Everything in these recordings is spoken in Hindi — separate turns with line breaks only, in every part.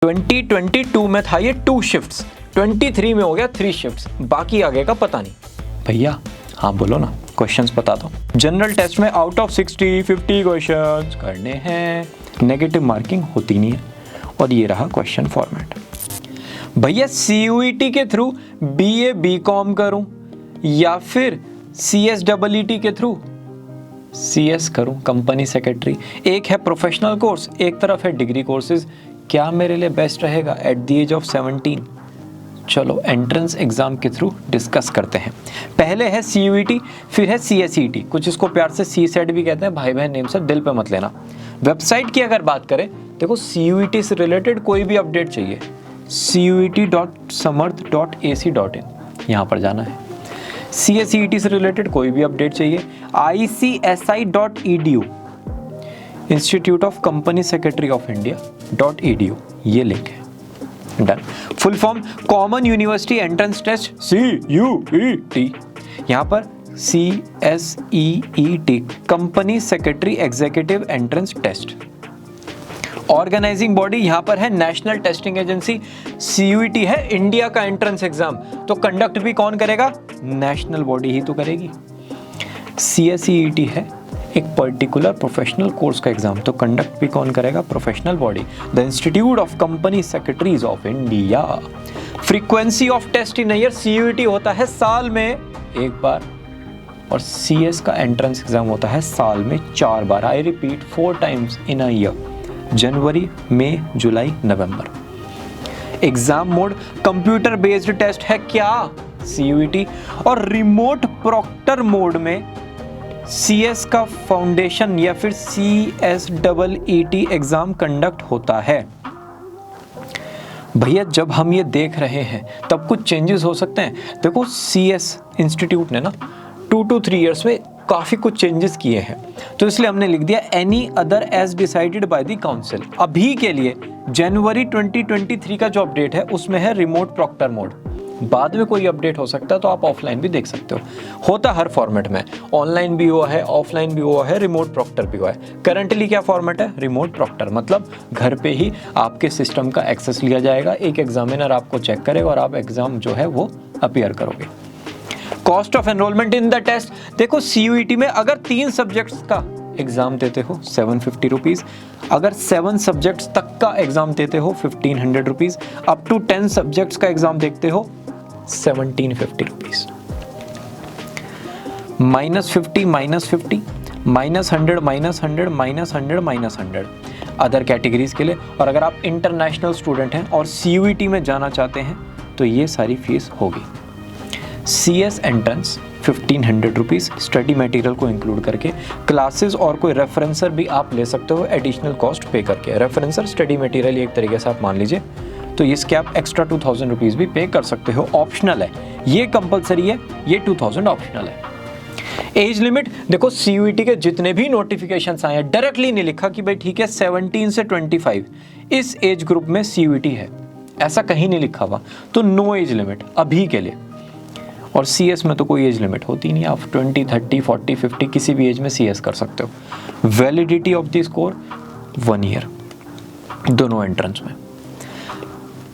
2022 में था ये 2 शिफ्ट्स, 23 में हो गया 3 शिफ्ट्स, बाकी आगे का पता नहीं। भैया हाँ बोलो ना, क्वेश्चंस बता दो। जनरल टेस्ट में आउट ऑफ 60 50 क्वेश्चंस करने हैं, नेगेटिव मार्किंग होती नहीं है। और ये रहा क्वेश्चन फॉर्मेट। भैया CUET के थ्रू BA BCom करूं या फिर CSEET के थ्रू CS करूं, कंपनी सेक्रेटरी। एक है प्रोफेशनल कोर्स, एक तरफ है डिग्री कोर्सेज, क्या मेरे लिए बेस्ट रहेगा एट द एज ऑफ 17? चलो एंट्रेंस एग्जाम के थ्रू डिस्कस करते हैं। पहले है CUET, फिर है CSET, कुछ इसको प्यार से CSET भी कहते हैं, भाई बहन नेम से दिल पे मत लेना। वेबसाइट की अगर बात करें, देखो CUET से रिलेटेड कोई भी अपडेट चाहिए cuet.samarth.ac.in, यहाँ पर जाना है। CSET से रिलेटेड कोई भी अपडेट चाहिए ICSI.edu, institute of company secretary of India .edu, ये लिंक है। Done. Full form common university entrance test CUET, यहाँ पर CSEET, company secretary executive entrance test. Organising body यहाँ पर है नेशनल टेस्टिंग एजेंसी। CUET है इंडिया का एंट्रेंस एग्जाम, तो कंडक्ट भी कौन करेगा? नेशनल बॉडी ही तो करेगी। CSEET है एक पर्टिकुलर प्रोफेशनल कोर्स का एग्जाम, तो कंडक्ट भी कौन करेगा? Professional body, the institute of company secretaries of India. Frequency of test in year, CUET होता है साल में एक बार और CS का एंट्रेंस एग्जाम होता है साल में 4 बार। I repeat 4 times in a year, जनवरी, मई, जुलाई, नवंबर। Exam mode computer based test है क्या? CUET। और रिमोट प्रॉक्टर मोड में CS का फाउंडेशन या फिर CSEET एग्जाम कंडक्ट होता है। भैया जब हम ये देख रहे हैं तब कुछ चेंजेस हो सकते हैं। देखो CS इंस्टीट्यूट ने ना 2 to 3 इयर्स में काफ़ी कुछ चेंजेस किए हैं, तो इसलिए हमने लिख दिया any other age decided by the council. अभी के लिए जनवरी 2023 का जो अपडेट है उसमें है रिमोट प्रॉक्टर मोड, बाद में कोई अपडेट हो सकता है तो आप ऑफलाइन भी देख सकते हो। होता हर फॉर्मेट में, ऑनलाइन भी हुआ है, ऑफलाइन भी हुआ है, रिमोट प्रॉक्टर भी हुआ है। करंटली क्या फॉर्मेट है? रिमोट प्रॉक्टर, मतलब घर पे ही आपके सिस्टम का एक्सेस लिया जाएगा, एक एग्जामिनर आपको चेक करेगा और आप एग्जाम जो है वो अपीयर करोगे। Cost of enrolment in the test, देखो CUET में अगर 3 सब्जेक्ट्स का एग्जाम देते हो 750 रुपीज़, अगर 7 सब्जेक्ट्स तक का एग्जाम देते हो 1500 रुपीज़, अप टू 10 सब्जेक्ट्स का एग्जाम देखते हो 1750 रुपीज़। -50, -50, -100, -100, -100, -100 अदर कैटेगरीज के लिए। और अगर आप इंटरनेशनल स्टूडेंट हैं और CUET में जाना चाहते हैं तो ये सारी फीस होगी। CS entrance 1500 rupees study material को इंक्लूड करके, क्लासेस और कोई रेफरेंसर भी आप ले सकते हो एडिशनल कॉस्ट पे करके। रेफरेंसर स्टडी मटेरियल एक तरीके से आप मान लीजिए, तो इसके आप एक्स्ट्रा 2000 रुपीज़ भी पे कर सकते हो, ऑप्शनल है। ये कंपलसरी है, ये 2000 ऑप्शनल है। एज लिमिट देखो CUET के जितने भी नोटिफिकेशंस आए हैं डायरेक्टली नहीं लिखा कि भाई ठीक है 17 से 25 इस एज ग्रुप में CUET है, ऐसा कहीं नहीं लिखा हुआ, तो नो एज लिमिट अभी के लिए। और CS में तो कोई एज लिमिट होती नहीं, आप 20, 30, 40, 50 किसी भी एज में CS कर सकते हो। Validity of the score 1 year दोनों एंट्रेंस में।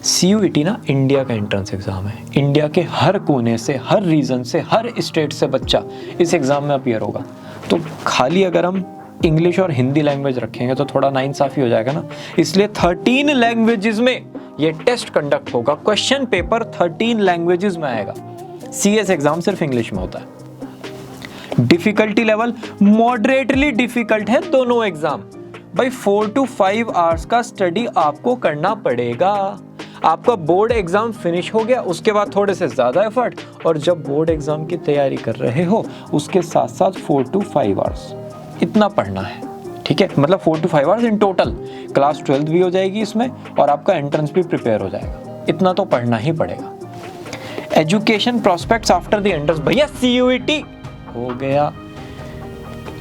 CUET ना इंडिया का एंट्रेंस एग्जाम है, इंडिया के हर कोने से, हर रीजन से, हर स्टेट से बच्चा इस एग्जाम में अपीयर होगा। तो खाली अगर हम इंग्लिश और हिंदी लैंग्वेज रखेंगे तो थोड़ा नाइंसाफी हो जाएगा ना, इसलिए 13 लैंग्वेजेस में ये टेस्ट कंडक्ट होगा। क्वेश्चन पेपर 13 लैंग्वेजेस में आएगा। CS एग्जाम सिर्फ इंग्लिश में होता है। डिफिकल्टी लेवल मॉडरेटली डिफिकल्ट है दोनों एग्जाम। भाई 4 to 5 आवर्स का स्टडी आपको करना पड़ेगा। आपका बोर्ड एग्जाम फिनिश हो गया, उसके बाद थोड़े से ज्यादा एफर्ट, और जब बोर्ड एग्जाम की तैयारी कर रहे हो उसके साथ साथ 4 to 5 आवर्स इतना पढ़ना है। ठीक है, मतलब 4 to 5 hours in total. Class 12 भी हो जाएगी इसमें और आपका एंट्रेंस भी प्रिपेयर हो जाएगा, इतना तो पढ़ना ही पड़ेगा। Education prospects after the entrance, भैया CUET हो गया।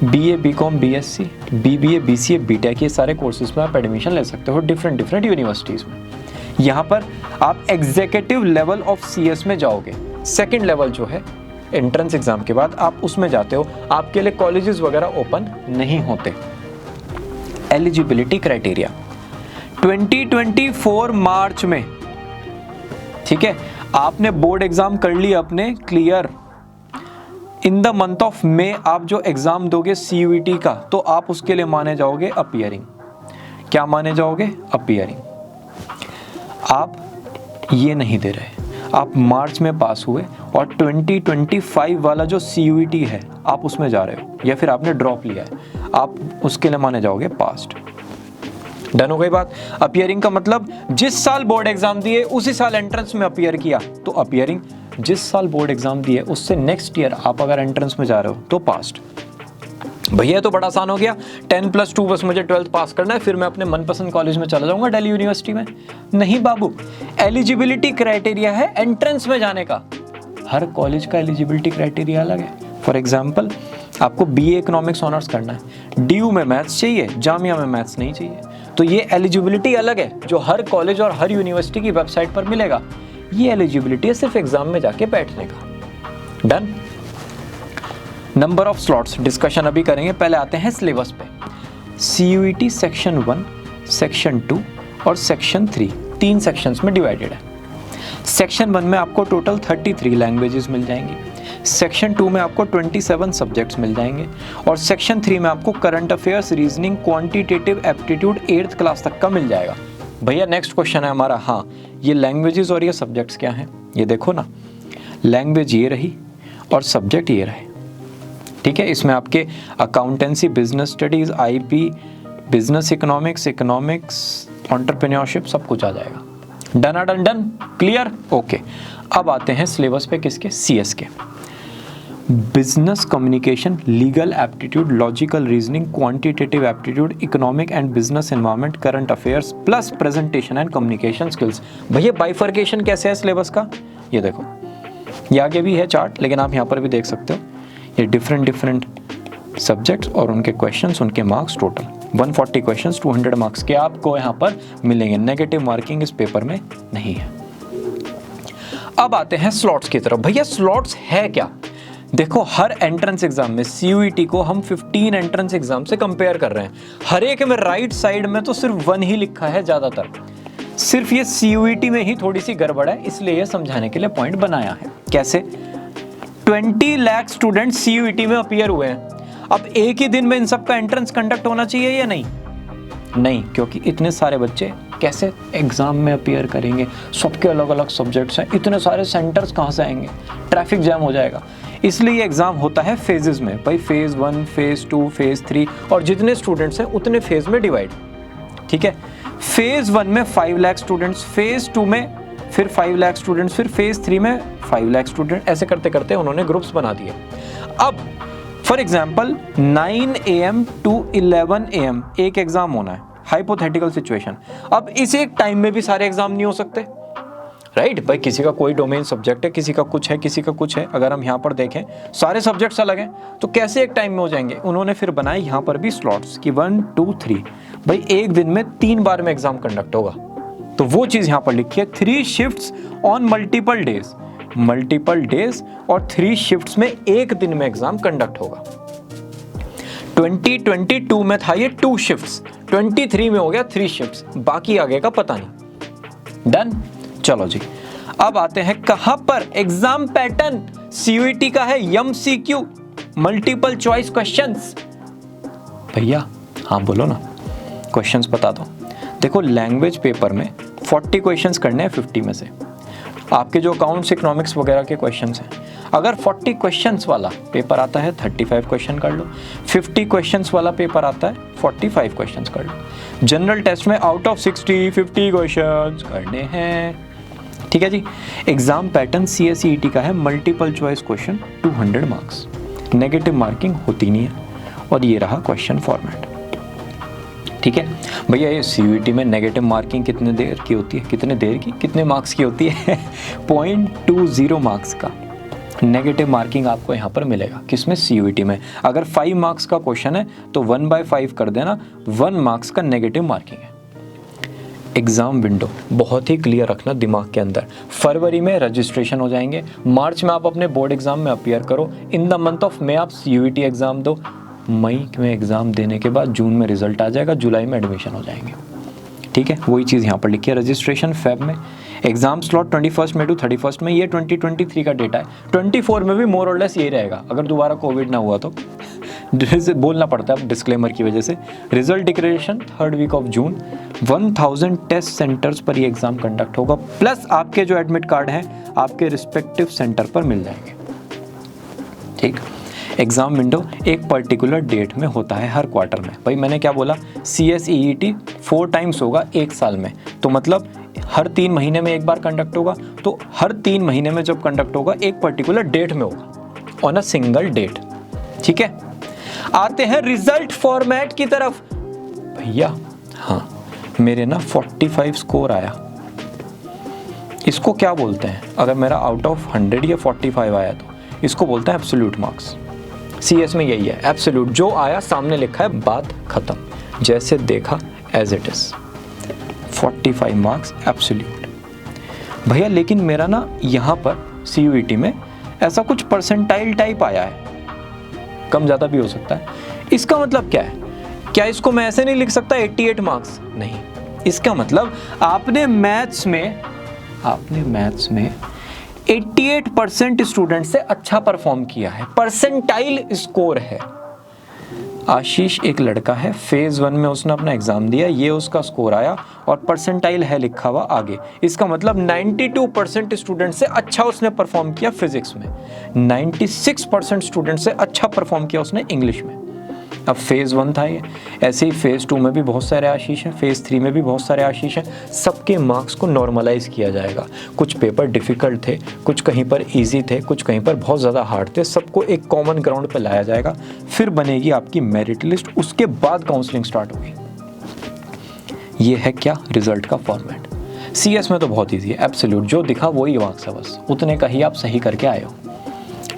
BA BCom BSc BBA BCA BTech ये सारे कोर्सेज में आप एडमिशन ले सकते हो डिफरेंट यूनिवर्सिटीज़ में। यहाँ पर आप एग्जीक्यूटिव लेवल ऑफ CS में जाओगे, सेकंड लेवल जो है एंट्रेंस एग्जाम के बाद आप उसमें जाते हो, आपके लिए कॉलेजेस वगैरह ओपन नहीं होते। एलिजिबिलिटी क्राइटेरिया 2024 मार्च में, ठीक है, आपने बोर्ड एग्जाम कर लिया अपने clear, in the month of May आप जो एग्जाम दोगे CUET का, तो आप उसके लिए माने जाओगे अपीयरिंग। क्या माने जाओगे? अपीयरिंग। आप ये नहीं दे रहे, आप मार्च में पास हुए और 2025 वाला जो CUET है आप उसमें जा रहे हो, या फिर आपने ड्रॉप लिया है, आप उसके लिए माने जाओगे पास्ट। डन हो गई बात। अपीयरिंग का मतलब जिस साल बोर्ड एग्जाम दिए उसी साल एंट्रेंस में अपीयर किया, तो अपीयरिंग। जिस साल बोर्ड एग्जाम दिए उससे नेक्स्ट ईयर आप अगर एंट्रेंस में जा रहे हो तो पास्ट। भैया तो बड़ा आसान हो गया, 10+2 बस मुझे 12th पास करना है, फिर मैं अपने मनपसंद कॉलेज में चला जाऊंगा, दिल्ली यूनिवर्सिटी में। नहीं बाबू, एलिजिबिलिटी क्राइटेरिया है एंट्रेंस में जाने का। हर कॉलेज का एलिजिबिलिटी क्राइटेरिया अलग है। फॉर एग्जाम्पल, आपको BA इकोनॉमिक्स ऑनर्स करना है, DU में मैथ्स चाहिए, जामिया में मैथ्स नहीं चाहिए, तो ये एलिजिबिलिटी अलग है जो हर कॉलेज और हर यूनिवर्सिटी की वेबसाइट पर मिलेगा। ये एलिजिबिलिटी है सिर्फ एग्जाम में जाके बैठने का। Done. Number of slots discussion अभी करेंगे, पहले आते हैं सिलेबस पे। CUET सेक्शन 1, सेक्शन 2 और सेक्शन 3, 3 सेक्शंस में डिवाइडेड है। सेक्शन 1 में आपको टोटल 33 लैंग्वेजेस मिल जाएंगी, सेक्शन 2 में आपको 27 सब्जेक्ट्स मिल जाएंगे, और सेक्शन 3 में आपको current affairs, reasoning, quantitative aptitude 8th class तक का मिल जाएगा। भैया नेक्स्ट क्वेश्चन है हमारा, हाँ ये लैंग्वेजेस और ये सब्जेक्ट्स क्या हैं? ये देखो ना, लैंग्वेज ये रही और सब्जेक्ट ये रहे, ठीक है। इसमें आपके accountancy, business studies, IP, business economics, entrepreneurship सब कुछ आ जाएगा। Done done done, clear, okay. अब आते हैं सिलेबस पे किसके? CS के। Business communication, legal aptitude, logical reasoning, quantitative aptitude, economic and business environment, current affairs plus presentation and communication skills. भैया बाइफर्केशन कैसे है सिलेबस का? ये देखो, ये आगे भी है चार्ट, लेकिन आप यहाँ पर भी देख सकते हो, ये डिफरेंट सब्जेक्ट्स और उनके क्वेश्चंस, उनके मार्क्स, टोटल 140 क्वेश्चंस 200 मार्क्स के आपको यहाँ पर मिलेंगे। नेगेटिव मार्किंग इस पेपर में नहीं है। अब आते हैं स्लॉट्स की तरफ। भैया स्लॉट्स है क्या? देखो, हर एंट्रेंस एग्जाम में CUET को हम 15 एंट्रेंस एग्जाम से कंपेयर कर रहे हैं, हर एक में राइट साइड में तो सिर्फ 1 ही लिखा है ज्यादातर। सिर्फ ये CUET में ही थोड़ी सी गड़बड़ है, इसलिए ये समझाने के लिए पॉइंट बनाया है। कैसे? 20 लाख स्टूडेंट CUET में अपीयर हुए हैं। अब एक ही दिन में इन सब का एंट्रेंस कंडक्ट होना चाहिए या नहीं? नहीं, क्योंकि इतने सारे बच्चे कैसे एग्जाम में अपीयर करेंगे? सबके अलग अलग सब्जेक्ट्स हैं, इतने सारे सेंटर्स कहाँ से आएंगे? ट्रैफिक जैम हो जाएगा। इसलिए एग्जाम होता है फेजेस में, भाई फेज 1, फेज 2, फेज 3, और जितने स्टूडेंट्स हैं उतने फेज में डिवाइड, ठीक है। फेज 1 में 5 लाख स्टूडेंट्स, फेज 2 में फिर 5 लाख स्टूडेंट्स, फिर फेज 3 में 5 लाख स्टूडेंट, ऐसे करते करते उन्होंने ग्रुप्स बना दिए। अब for example 9 AM to 11 AM एक एग्जाम होना है, हाइपोथेटिकल सिचुएशन। अब इस एक टाइम में भी सारे एग्जाम नहीं हो सकते, राइट भाई। किसी का कोई डोमेन सब्जेक्ट है, किसी का कुछ है, किसी का कुछ है। अगर हम यहाँ पर देखें सारे सब्जेक्ट्स अलग हैं, तो कैसे एक टाइम में हो जाएंगे? उन्होंने फिर बनाए यहाँ पर भी स्लॉट्स कि 1, 2, 3, भाई एक दिन में 3 बार में एग्जाम कंडक्ट होगा। तो वो चीज यहाँ पर लिखी है, 3 शिफ्ट्स ऑन मल्टीपल डेज, और 3 शिफ्ट्स में एक दिन में एग्जाम कंडक्ट होगा। 2022 में था ये 2 शिफ्ट्स, 23 में हो गया 3 शिफ्ट्स, बाकी आगे का पता नहीं। डन। चलो जी, अब आते हैं कहां पर? एग्जाम पैटर्न CUET का है MCQ, मल्टीपल चॉइस क्वेश्चंस। भैया हाँ बोलो ना, क्वेश्चंस बता दो। देखो, लैंग्वेज पेपर में 40 क्वेश्चंस करने हैं 50 में से। आपके जो अकाउंट्स, इकोनॉमिक्स वगैरह के क्वेश्चंस हैं, अगर 40 क्वेश्चंस वाला पेपर आता है 35 क्वेश्चन कर लो, 50 क्वेश्चंस वाला पेपर आता है 45 क्वेश्चंस कर लो। जनरल टेस्ट में आउट ऑफ 60 50 क्वेश्चंस करने हैं, ठीक है जी। एग्जाम पैटर्न CSET का है multiple choice question 200 marks, negative marking होती नहीं है, और ये रहा क्वेश्चन फॉर्मेट, ठीक है भैया। ये CUET में नेगेटिव मार्किंग कितने देर की होती है? कितने मार्क्स की होती है? 0.20 मार्क्स का नेगेटिव मार्किंग आपको यहाँ पर मिलेगा। किसमें? CUET में। अगर 5 मार्क्स का क्वेश्चन है तो 1/5 कर देना, 1 मार्क्स का नेगेटिव मार्किंग है। एग्जाम विंडो बहुत ही क्लियर रखना दिमाग के अंदर। फरवरी में रजिस्ट्रेशन हो जाएंगे, मार्च में आप अपने बोर्ड एग्जाम में अपीयर करो, in the month of May आप CUET एग्जाम दो, मई में एग्जाम देने के बाद जून में रिजल्ट आ जाएगा, जुलाई में एडमिशन हो जाएंगे, ठीक है, वही चीज़ यहाँ पर लिखी है। रजिस्ट्रेशन फेब में, एग्जाम स्लॉट 21 मई टू 31 में, ये 2023 का डेटा है। 24 में भी मोर और लेस यही रहेगा, अगर दोबारा कोविड ना हुआ तो बोलना पड़ता है डिस्क्लेमर की वजह से। Result declaration 3rd week of June. 1000 test centres पर ये एग्जाम कंडक्ट होगा, प्लस आपके जो एडमिट कार्ड हैं आपके रिस्पेक्टिव सेंटर पर मिल जाएंगे। ठीक, एग्जाम विंडो एक पर्टिकुलर डेट में होता है हर क्वार्टर में। भाई मैंने क्या बोला, CSEET 4 टाइम्स होगा 1 साल में, तो मतलब हर 3 महीने में एक बार कंडक्ट होगा। तो हर 3 महीने में जब कंडक्ट होगा एक पर्टिकुलर डेट में होगा, ऑन अ सिंगल डेट। ठीक है, आते हैं रिजल्ट फॉर्मेट की तरफ। भैया हाँ, मेरे ना 45 स्कोर आया, इसको क्या बोलते हैं? अगर मेरा आउट ऑफ 100 या 45 आया तो इसको बोलते हैं एब्सोल्यूट मार्क्स। CS में यही है, एब्सोल्यूट, जो आया सामने लिखा है, बात खत्म, जैसे देखा as it is. 45 marks absolute. भैया लेकिन मेरा ना यहाँ पर CUET में ऐसा कुछ परसेंटाइल टाइप आया है, कम ज़्यादा भी हो सकता है। इसका मतलब क्या है? क्या इसको मैं ऐसे नहीं लिख सकता 88 मार्क्स? नहीं, इसका मतलब आपने मैथ्स में 88% स्टूडेंट से अच्छा परफॉर्म किया है, परसेंटाइल स्कोर है। आशीष एक लड़का है, फेज 1 में उसने अपना एग्जाम दिया, ये उसका स्कोर आया और परसेंटाइल है लिखा हुआ आगे। इसका मतलब 92% स्टूडेंट से अच्छा उसने परफॉर्म किया फिजिक्स में, 96% स्टूडेंट से अच्छा परफॉर्म किया उसने इंग्लिश में। अब फेज 1 था ये, ऐसे ही फेज 2 में भी बहुत सारे आशीष हैं, फेज 3 में भी बहुत सारे आशीष हैं। सबके मार्क्स को नॉर्मलाइज किया जाएगा। कुछ पेपर डिफिकल्ट थे, कुछ कहीं पर इजी थे, कुछ कहीं पर बहुत ज़्यादा हार्ड थे, सबको एक कॉमन ग्राउंड पर लाया जाएगा। फिर बनेगी आपकी मेरिट लिस्ट, उसके बाद काउंसलिंग स्टार्ट होगी। ये है क्या रिजल्ट का फॉर्मेट। CS में तो बहुत ईजी है, एब्सोल्यूट, जो दिखा वही मार्क्स है, बस उतने का ही आप सही करके आए हो।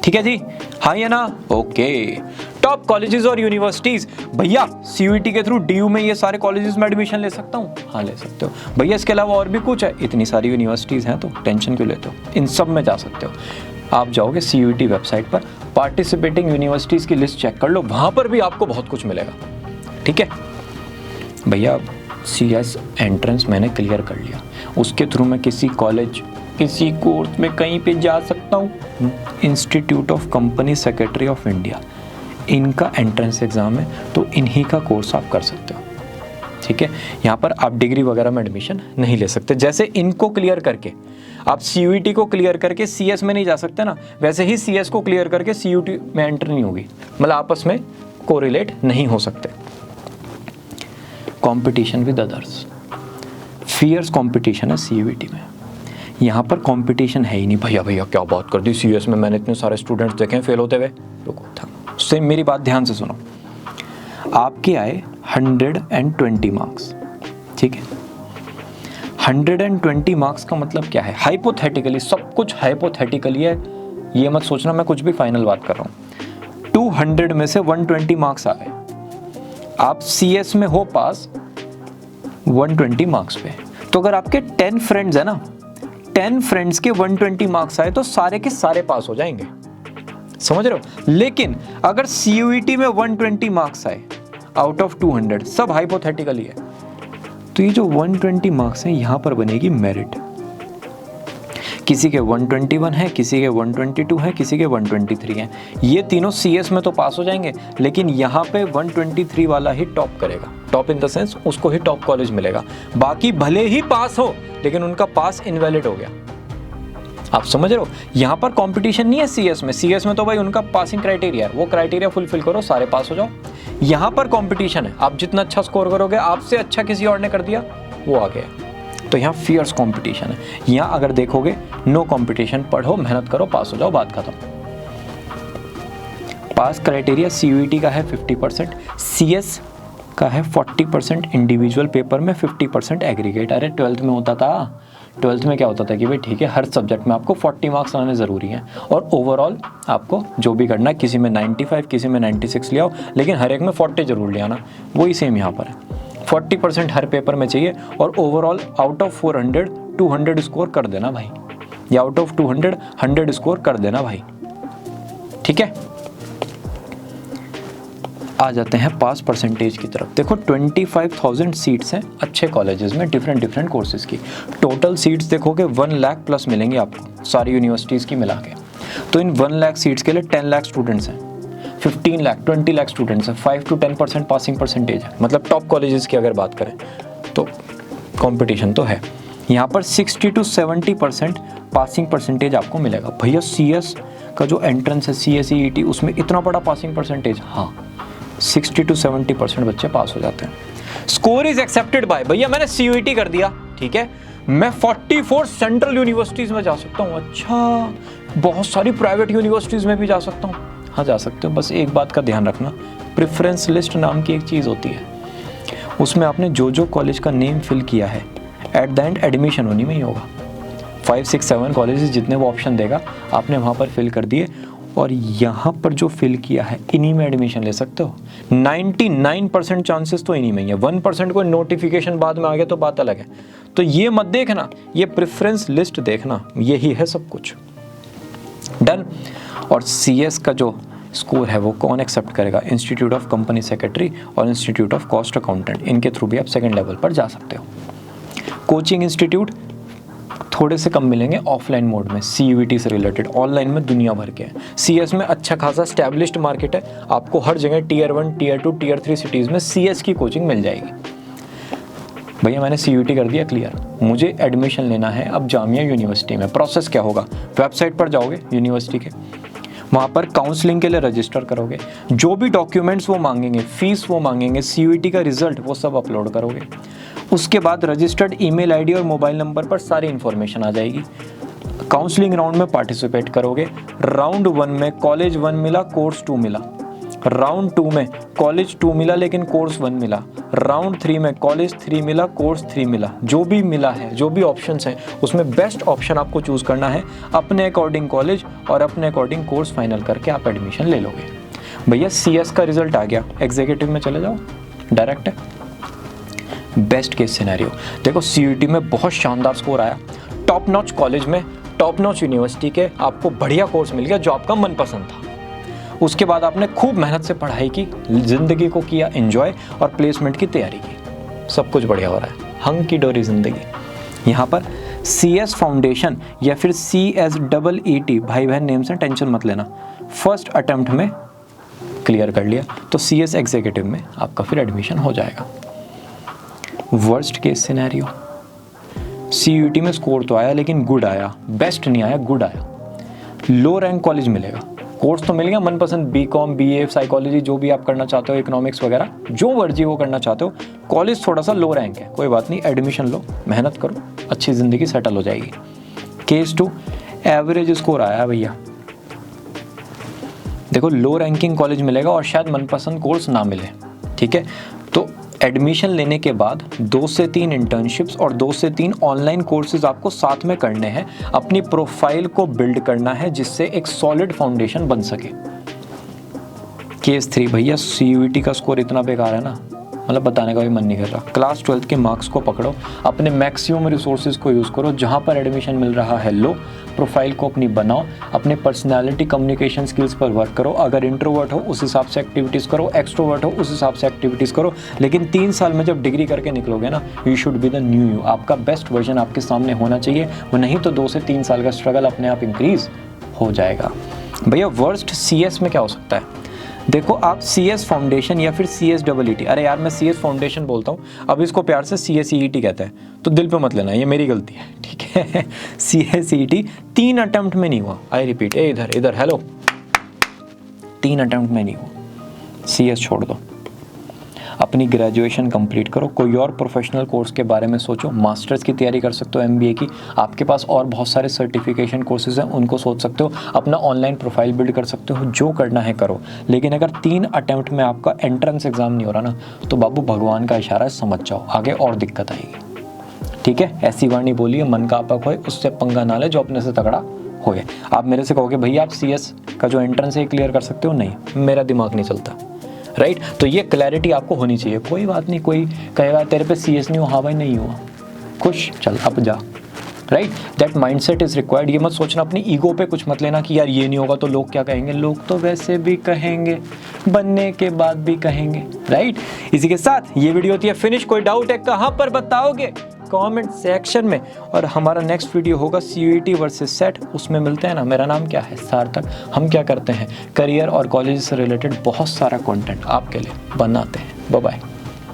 ठीक है जी, हाँ या ना? ओके। टॉप कॉलेजेस और यूनिवर्सिटीज, भैया CUET के थ्रू DU में ये सारे कॉलेजेस में एडमिशन ले सकता हूँ? हाँ ले सकते हो भैया। इसके अलावा और भी कुछ है? इतनी सारी यूनिवर्सिटीज हैं तो टेंशन क्यों लेते हो, इन सब में जा सकते हो। आप जाओगे CUET वेबसाइट पर, पार्टिसिपेटिंग यूनिवर्सिटीज की लिस्ट चेक कर लो, वहां पर भी आपको बहुत कुछ मिलेगा। ठीक है भैया, CS एंट्रेंस मैंने क्लियर कर लिया, उसके थ्रू मैं किसी कॉलेज, किसी कोर्स में कहीं पे जा सकता हूँ। Institute of company secretary of India, इनका एंट्रेंस एग्ज़ाम है, तो इन्हीं का कोर्स आप कर सकते हो। ठीक है, यहाँ पर आप डिग्री वगैरह में एडमिशन नहीं ले सकते। जैसे इनको क्लियर करके आप CUET को क्लियर करके CS में नहीं जा सकते ना, वैसे ही CS को क्लियर करके CUET में एंट्री नहीं होगी, मतलब आपस में कोरिलेट नहीं हो सकते। Competition with others, fierce competition है CUET में। यहाँ पर कंपटीशन है ही नहीं। भैया क्या बात कर दी, CS में मैंने इतने सारे स्टूडेंट्स देखे हैं फेल होते हुए। रुको था, उससे मेरी बात ध्यान से सुनो। आपके आए 120 मार्क्स, ठीक है। 120 मार्क्स का मतलब क्या है? हाइपोथेटिकली, सब कुछ हाइपोथेटिकली है, ये मत सोचना मैं कुछ भी फाइनल बात कर रहा हूँ। 200 में से 120 मार्क्स आ गए, आप CS में हो पास 120 मार्क्स पे। तो अगर आपके 10 फ्रेंड्स है ना, 10 फ्रेंड्स के 120 मार्क्स आए तो सारे के सारे पास हो जाएंगे, समझ रहे हो। लेकिन अगर CUET में 120 मार्क्स आए आउट ऑफ 200, सब हाइपोथेटिकली है, तो ये जो 120 मार्क्स हैं यहाँ पर बनेगी मेरिट। किसी के 121 है, किसी के 122 है, किसी के 123 हैं। ये तीनों CS में तो पास हो जाएंगे, लेकिन यहाँ पे 123 वाला ही टॉप करेगा। टॉप इन द सेंस उसको ही टॉप कॉलेज मिलेगा। बाकी भले ही पास हो, लेकिन उनका पास इनवैलिड हो गया। आप समझ रहे हो, यहाँ पर कंपटीशन नहीं है CS में। CS में तो भाई उनका पासिंग क्राइटेरिया है, वो क्राइटेरिया फुलफिल करो, सारे पास हो जाओ। यहाँ पर कंपटीशन है, आप जितना अच्छा स्कोर करोगे, आपसे अच्छा किसी और ने कर दिया, वो आ गया। तो यहाँ फियर्स कंपटीशन है। यहाँ अगर देखोगे नो कंपटीशन, पढ़ो, मेहनत करो, पास हो जाओ, बात खत्म। पास क्राइटेरिया CUET का है 50%, CS का है 40%, इंडिविजुअल पेपर में 50% एग्रीगेट। अरे 12th में होता था, 12th में क्या होता था कि भाई ठीक है, हर सब्जेक्ट में आपको 40 मार्क्स लाने ज़रूरी हैं, और ओवरऑल आपको जो भी करना है, किसी में 95, किसी में 96 ले आओ, लेकिन हर एक में 40 जरूर ले आना। वही सेम यहाँ पर है, 40% हर पेपर में चाहिए, और ओवरऑल आउट ऑफ 400 200 स्कोर कर देना भाई, या आउट ऑफ 200 100 स्कोर कर देना भाई। ठीक है, आ जाते हैं पास परसेंटेज की तरफ। देखो 25,000 सीट्स हैं अच्छे कॉलेजेस में डिफरेंट कोर्सेज की। टोटल सीट्स देखोगे 1 लाख प्लस मिलेंगी आपको सारी यूनिवर्सिटीज़ की मिला के। तो इन 1 लाख सीट्स के लिए 10 लाख स्टूडेंट्स हैं, 15 लाख 20 लाख स्टूडेंट्स हैं, 5 to 10% पासिंग परसेंटेज है। मतलब टॉप कॉलेजेस की अगर बात करें तो कंपटीशन तो है। यहाँ पर 60 to 70% पासिंग परसेंटेज आपको मिलेगा। भैया CS का जो एंट्रेंस है CSEET उसमें इतना बड़ा पासिंग परसेंटेज, हाँ 60 to 70% बच्चे पास हो जाते हैं। स्कोर इज एक्सेप्टेड बाय, भैया मैंने CUET कर दिया, ठीक है, मैं 44 सेंट्रल यूनिवर्सिटीज में जा सकता हूँ। अच्छा, बहुत सारी प्राइवेट यूनिवर्सिटीज में भी जा सकता हूँ? हाँ जा सकते हो, बस एक बात का ध्यान रखना, प्रेफरेंस लिस्ट नाम की एक चीज़ होती है, उसमें आपने जो कॉलेज का नेम फिल किया है एट द एंड एडमिशन उन्हीं में ही होगा। 5, 6, 7 कॉलेजेस जितने वो ऑप्शन देगा आपने वहाँ पर फिल कर दिए और यहाँ पर जो फिल किया है इन्हीं में एडमिशन ले सकते हो। 99% चांसेस तो इन्हीं में ही है, 1% कोई नोटिफिकेशन बाद में आ गया तो बात अलग है। तो ये मत देखना, ये प्रेफरेंस लिस्ट देखना, यही है सब कुछ। डन। और CS का जो स्कोर है वो कौन एक्सेप्ट करेगा? इंस्टीट्यूट ऑफ कंपनी सेक्रेटरी और इंस्टीट्यूट ऑफ कॉस्ट अकाउंटेंट, इनके थ्रू भी आप सेकेंड लेवल पर जा सकते हो। कोचिंग इंस्टीट्यूट थोड़े से कम मिलेंगे ऑफलाइन मोड में, CUET से रिलेटेड, ऑनलाइन में दुनिया भर के हैं। CS में अच्छा खासा स्टैब्लिश्ड मार्केट है, आपको हर जगह Tier 1, Tier 2, Tier 3 सिटीज़ में CS की कोचिंग मिल जाएगी। भैया मैंने CUET कर दिया क्लियर, मुझे एडमिशन लेना है अब जामिया यूनिवर्सिटी में। प्रोसेस क्या होगा? वेबसाइट पर जाओगे यूनिवर्सिटी के, वहाँ पर काउंसलिंग के लिए रजिस्टर करोगे, जो भी डॉक्यूमेंट्स वो मांगेंगे, फीस वो मांगेंगे, CUET का रिजल्ट वो सब अपलोड करोगे। उसके बाद रजिस्टर्ड ईमेल आईडी और मोबाइल नंबर पर सारी इन्फॉर्मेशन आ जाएगी। काउंसलिंग राउंड में पार्टिसिपेट करोगे। राउंड 1 में कॉलेज 1 मिला, कोर्स 2 मिला। राउंड 2 में कॉलेज 2 मिला लेकिन कोर्स 1 मिला। राउंड 3 में कॉलेज 3 मिला, कोर्स 3 मिला। जो भी मिला है, जो भी ऑप्शंस हैं, उसमें बेस्ट ऑप्शन आपको चूज़ करना है, अपने अकॉर्डिंग कॉलेज और अपने अकॉर्डिंग कोर्स फाइनल करके आप एडमिशन ले लोगे। भैया CS का रिजल्ट आ गया, एग्जीक्यूटिव में चले जाओ, डायरेक्ट है। बेस्ट केस सिनेरियो देखो, CUET में बहुत शानदार स्कोर आया, टॉप नॉच कॉलेज में, टॉप नॉच यूनिवर्सिटी के, आपको बढ़िया कोर्स मिल गया जो आपका मनपसंद था। उसके बाद आपने खूब मेहनत से पढ़ाई की, ज़िंदगी को किया एंजॉय और प्लेसमेंट की तैयारी की, सब कुछ बढ़िया हो रहा है, हंकी डोरी ज़िंदगी। यहाँ पर CS फाउंडेशन या फिर CSEET, भाई बहन नेम से टेंशन मत लेना, फर्स्ट अटेम्प्ट में क्लियर कर लिया तो CS एग्जीक्यूटिव में आपका फिर एडमिशन हो जाएगा। वर्स्ट केस सिनेरियो, CUET में स्कोर तो आया लेकिन गुड आया, बेस्ट नहीं आया, गुड आया, लो रैंक कॉलेज मिलेगा, कोर्स तो मिल गया मनपसंद, BCom, BA, साइकोलॉजी, जो भी आप करना चाहते हो, इकोनॉमिक्स वगैरह, जो मर्जी वो करना चाहते हो, कॉलेज थोड़ा सा लो रैंक है, कोई बात नहीं, एडमिशन लो, मेहनत करो, अच्छी ज़िंदगी सेटल हो जाएगी। केस 2, एवरेज स्कोर आया भैया, देखो लो रैंकिंग कॉलेज मिलेगा और शायद मनपसंद कोर्स ना मिले, ठीक है, तो एडमिशन लेने के बाद 2 से 3 इंटर्नशिप्स और 2 से 3 ऑनलाइन कोर्सेज आपको साथ में करने हैं, अपनी प्रोफाइल को बिल्ड करना है जिससे एक सॉलिड फाउंडेशन बन सके। केस 3, भैया CUET का स्कोर इतना बेकार है ना, मतलब बताने का भी मन नहीं कर रहा। क्लास 12 के मार्क्स को पकड़ो, अपने मैक्सिमम रिसोर्सेज को यूज़ करो, जहाँ पर एडमिशन मिल रहा है लो, प्रोफाइल को अपनी बनाओ, अपने पर्सनालिटी कम्युनिकेशन स्किल्स पर वर्क करो, अगर इंट्रोवर्ट हो उस हिसाब से एक्टिविटीज़ करो, एक्सट्रोवर्ट हो उस हिसाब से एक्टिविटीज़ करो, लेकिन 3 साल में जब डिग्री करके निकलोगे ना, you should be the new you, आपका बेस्ट वर्जन आपके सामने होना चाहिए, वो नहीं तो 2 से 3 साल का स्ट्रगल अपने आप इंक्रीज हो जाएगा। भैया वर्स्ट CS में क्या हो सकता है? देखो आप CS फाउंडेशन या फिर CSEET, अरे यार मैं CS फाउंडेशन बोलता हूँ, अब इसको प्यार से CSEET कहते हैं, तो दिल पे मत लेना, ये मेरी गलती है, ठीक है। CSEET 3 अटेम्प्ट में नहीं हुआ, आई रिपीट, इधर हेलो, 3 अटेम्प्ट में नहीं हुआ। CS छोड़ दो, अपनी ग्रेजुएशन कंप्लीट करो, कोई और प्रोफेशनल कोर्स के बारे में सोचो, मास्टर्स की तैयारी कर सकते हो, MBA की, आपके पास और बहुत सारे सर्टिफिकेशन कोर्सेज हैं, उनको सोच सकते हो, अपना ऑनलाइन प्रोफाइल बिल्ड कर सकते हो, जो करना है करो। लेकिन अगर 3 अटेम्प्ट में आपका एंट्रेंस एग्जाम नहीं हो रहा ना, तो बाबू भगवान का इशारा है, समझ जाओ आगे और दिक्कत आएगी, ठीक है। ऐसी वाणी बोलिए, मन का आपक होए, उससे पंगा ना ले जो अपने से तगड़ा हो गए। आप मेरे से कहोगे भैया आप CS का जो एंट्रेंस है क्लियर कर सकते हो, नहीं, मेरा दिमाग नहीं चलता, राइट। तो ये क्लैरिटी आपको होनी चाहिए। कोई बात नहीं, कोई कहेगा तेरे पे CS नहीं हुआ, हाँ भाई नहीं हुआ, खुश, चल अब जा, right, that mindset is required. ये मत सोचना, अपनी ईगो पे कुछ मत लेना कि यार ये नहीं होगा तो लोग क्या कहेंगे, लोग तो वैसे भी कहेंगे, बनने के बाद भी कहेंगे, राइट। इसी के साथ ये वीडियो होती है फिनिश। कोई डाउट है कहाँ पर बताओगे, कमेंट सेक्शन में। और हमारा नेक्स्ट वीडियो होगा CUET वर्सेस सेट, उसमें मिलते हैं ना। मेरा नाम क्या है, सार्थक। हम क्या करते हैं, करियर और कॉलेज से रिलेटेड बहुत सारा कंटेंट आपके लिए बनाते हैं। Bye bye.